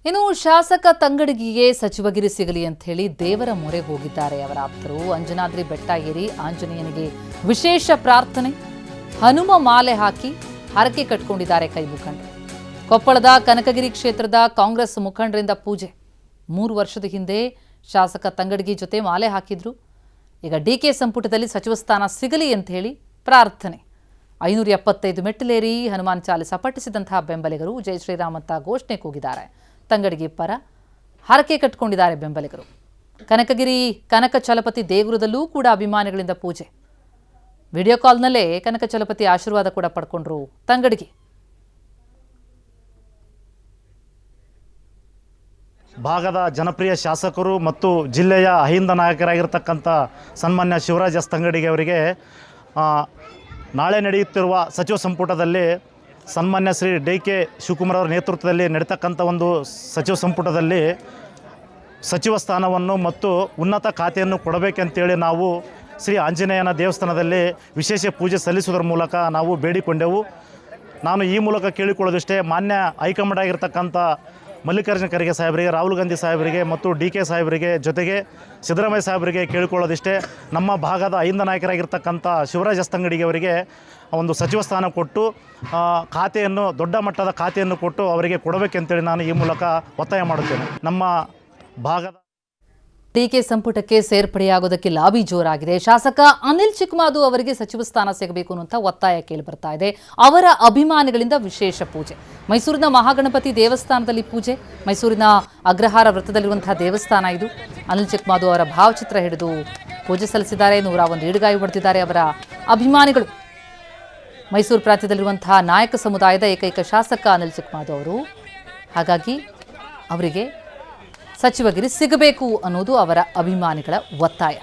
ಇನ್ನು ಶಾಸಕ ತಂಗಡಗಿಗೆ ಸಚಿವಗಿರಿ ಸಿಗಲಿ ಅಂತ ಹೇಳಿ ದೇವರ ಮೊರೆ ಹೋಗಿದ್ದಾರೆ ಅವರ ಆಪ್ತರು. ಅಂಜನಾದ್ರಿ ಬೆಟ್ಟ ಏರಿ ಆಂಜನೇಯನಿಗೆ ವಿಶೇಷ ಪ್ರಾರ್ಥನೆ, ಹನುಮ ಮಾಲೆ ಹಾಕಿ ಹರಕೆ ಕಟ್ಕೊಂಡಿದ್ದಾರೆ ಕೈ ಮುಖಂಡರು. ಕೊಪ್ಪಳದ ಕನಕಗಿರಿ ಕ್ಷೇತ್ರದ ಕಾಂಗ್ರೆಸ್ ಮುಖಂಡರಿಂದ ಪೂಜೆ. 3 ವರ್ಷದ ಹಿಂದೆ ಶಾಸಕ ತಂಗಡಗಿ ಜೊತೆ ಮಾಲೆ ಹಾಕಿದ್ರು. ಈಗ ಡಿಕೆ ಸಂಪುಟದಲ್ಲಿ ಸಚಿವ ಸ್ಥಾನ ಸಿಗಲಿ ಅಂತ ಹೇಳಿ ಪ್ರಾರ್ಥನೆ. 575 ಮೆಟ್ಟಿಲೇರಿ ಹನುಮಾನ್ ಚಾಲಿಸ ಪಠಿಸಿದಂತಹ ಬೆಂಬಲಿಗರು ಜೈ ಶ್ರೀರಾಮ್ ಅಂತ ಘೋಷಣೆ ಕೂಗಿದ್ದಾರೆ. ತಂಗಡಗಿ ಪರ ಹರಕೆ ಕಟ್ಟಿಕೊಂಡಿದ್ದಾರೆ ಬೆಂಬಲಿಗರು. ಕನಕಗಿರಿ ಕನಕ ಚಲಪತಿ ದೇಗುಲದಲ್ಲೂ ಕೂಡ ಅಭಿಮಾನಿಗಳಿಂದ ಪೂಜೆ. ವಿಡಿಯೋ ಕಾಲ್ನಲ್ಲೇ ಕನಕ ಚಲಪತಿ ಆಶೀರ್ವಾದ ಕೂಡ ಪಡ್ಕೊಂಡ್ರು ತಂಗಡಗಿ. ಭಾಗದ ಜನಪ್ರಿಯ ಶಾಸಕರು ಮತ್ತು ಜಿಲ್ಲೆಯ ಅಹಿಂದ ನಾಯಕರಾಗಿರ್ತಕ್ಕಂಥ ಸನ್ಮಾನ್ಯ ಶಿವರಾಜ್ ಎಸ್ ತಂಗಡಗಿ ಅವರಿಗೆ ನಾಳೆ ನಡೆಯುತ್ತಿರುವ ಸಚಿವ ಸಂಪುಟದಲ್ಲಿ ಸನ್ಮಾನ್ಯ ಶ್ರೀ ಡಿ ಕೆ ಶಿವಕುಮಾರ್ ಅವರ ನೇತೃತ್ವದಲ್ಲಿ ನಡೀತಕ್ಕಂಥ ಒಂದು ಸಚಿವ ಸಂಪುಟದಲ್ಲಿ ಸಚಿವ ಸ್ಥಾನವನ್ನು ಮತ್ತು ಉನ್ನತ ಖಾತೆಯನ್ನು ಕೊಡಬೇಕಂತೇಳಿ ನಾವು ಶ್ರೀ ಆಂಜನೇಯನ ದೇವಸ್ಥಾನದಲ್ಲಿ ವಿಶೇಷ ಪೂಜೆ ಸಲ್ಲಿಸುವುದರ ಮೂಲಕ ನಾವು ಬೇಡಿಕೊಂಡೆವು. ನಾನು ಈ ಮೂಲಕ ಕೇಳಿಕೊಳ್ಳೋದಿಷ್ಟೇ, ಮಾನ್ಯ ಹೈಕಮಾಂಡ್ ಆಗಿರ್ತಕ್ಕಂಥ ಮಲ್ಲಿಕಾರ್ಜುನ ಖರ್ಗೆ ಸಾಹೇಬರಿಗೆ, ರಾಹುಲ್ ಗಾಂಧಿ ಸಾಹೇಬರಿಗೆ ಮತ್ತು ಡಿ ಕೆ ಸಾಹೇಬರಿಗೆ, ಜೊತೆಗೆ ಸಿದ್ದರಾಮಯ್ಯ ಸಾಹೇಬರಿಗೆ ಕೇಳಿಕೊಳ್ಳೋದಿಷ್ಟೇ, ನಮ್ಮ ಭಾಗದ ಅಹಿಂದ ನಾಯಕರಾಗಿರ್ತಕ್ಕಂಥ ಶಿವರಾಜ್ ಎಸ್ ತಂಗಡಗಿ ಅವರಿಗೆ ಒಂದು ಸಚಿವ ಸ್ಥಾನ ಕೊಟ್ಟು ಖಾತೆಯನ್ನು, ದೊಡ್ಡ ಮಟ್ಟದ ಖಾತೆಯನ್ನು ಕೊಟ್ಟು ಅವರಿಗೆ ಕೊಡಬೇಕೆಂತೇಳಿ ನಾನು ಈ ಮೂಲಕ ಒತ್ತಾಯ ಮಾಡುತ್ತೇನೆ. ನಮ್ಮ ಭಾಗದ ಡಿಕೆ ಸಂಪುಟಕ್ಕೆ ಸೇರ್ಪಡೆಯಾಗೋದಕ್ಕೆ ಲಾಬಿ ಜೋರಾಗಿದೆ. ಶಾಸಕ ಅನಿಲ್ ಚಿಕ್ಕಮಾದು ಅವರಿಗೆ ಸಚಿವ ಸ್ಥಾನ ಸಿಗಬೇಕು ಅನ್ನುವಂಥ ಒತ್ತಾಯ ಕೇಳಿಬರ್ತಾ ಇದೆ. ಅವರ ಅಭಿಮಾನಿಗಳಿಂದ ವಿಶೇಷ ಪೂಜೆ. ಮೈಸೂರಿನ ಮಹಾಗಣಪತಿ ದೇವಸ್ಥಾನದಲ್ಲಿ ಪೂಜೆ. ಮೈಸೂರಿನ ಅಗ್ರಹಾರ ವೃತ್ತದಲ್ಲಿರುವಂತಹ ದೇವಸ್ಥಾನ ಇದು. ಅನಿಲ್ ಚಿಕ್ಕಮಾದು ಅವರ ಭಾವಚಿತ್ರ ಹಿಡಿದು ಪೂಜೆ ಸಲ್ಲಿಸಿದ್ದಾರೆ. 101 ಈಡುಗಾಯಿ ಹೊಡೆದಿದ್ದಾರೆ ಅವರ ಅಭಿಮಾನಿಗಳು. ಮೈಸೂರು ಪ್ರಾಂತ್ಯದಲ್ಲಿರುವಂತಹ ನಾಯಕ ಸಮುದಾಯದ ಏಕೈಕ ಶಾಸಕ ಅನಿಲ್ ಚಿಕ್ಕಮಾದು ಅವರು. ಹಾಗಾಗಿ ಅವರಿಗೆ ಸಚಿವಗಿರಿ ಸಿಗಬೇಕು ಅನ್ನೋದು ಅವರ ಅಭಿಮಾನಿಗಳ ಒತ್ತಾಯ.